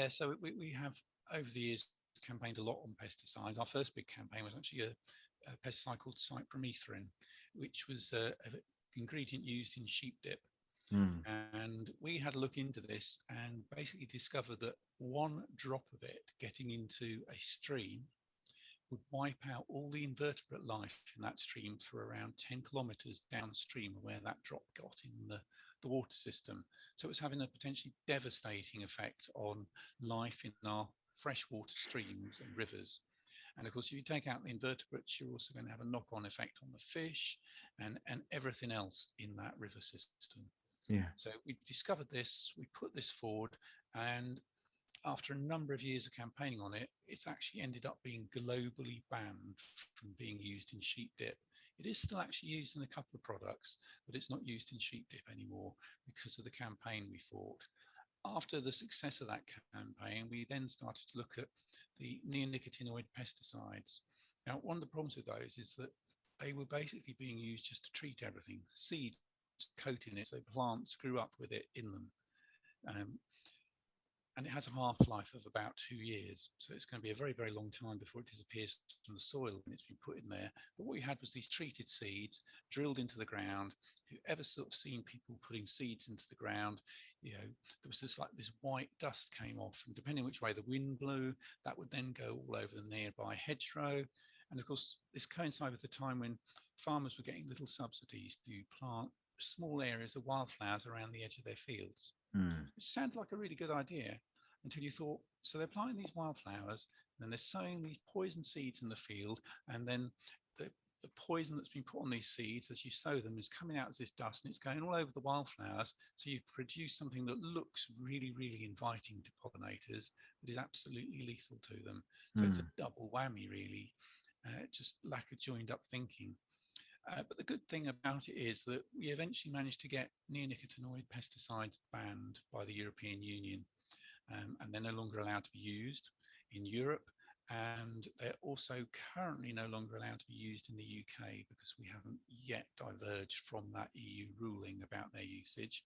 So we have over the years campaigned a lot on pesticides. Our first big campaign was actually a pesticide called cypermethrin, which was an ingredient used in sheep dip. Mm. And we had a look into this and basically discovered that one drop of it getting into a stream would wipe out all the invertebrate life in that stream for around 10 kilometers downstream of where that drop got in the water system. So it was having a potentially devastating effect on life in our freshwater streams and rivers. And of course, if you take out the invertebrates, you're also going to have a knock-on effect on the fish and everything else in that river system. Yeah. So we discovered this, we put this forward, and after a number of years of campaigning on it, it's actually ended up being globally banned from being used in sheep dip. It is still actually used in a couple of products, but it's not used in sheep dip anymore because of the campaign we fought. After the success of that campaign, we then started to look at the neonicotinoid pesticides. Now, one of the problems with those is that they were basically being used just to treat everything. Seeds coating it so plants grew up with it in them. Um, and it has a half-life of about 2 years. So it's going to be a very, very long time before it disappears from the soil when it's been put in there. But what we had was these treated seeds drilled into the ground. If you've ever sort of seen people putting seeds into the ground, you know, there was this white dust came off, and depending which way the wind blew, that would then go all over the nearby hedgerow. And of course, this coincided with the time when farmers were getting little subsidies to plant small areas of wildflowers around the edge of their fields. Mm. Which sounds like a really good idea until you thought, so they're planting these wildflowers, and then they're sowing these poison seeds in the field, and then the poison that's been put on these seeds as you sow them is coming out as this dust and it's going all over the wildflowers. So you produce something that looks really, really inviting to pollinators, but is absolutely lethal to them. So it's a Mm. double whammy, really. Just lack of joined up thinking. But the good thing about it is that we eventually managed to get neonicotinoid pesticides banned by the European Union, and they're no longer allowed to be used in Europe. And they're also currently no longer allowed to be used in the UK because we haven't yet diverged from that EU ruling about their usage.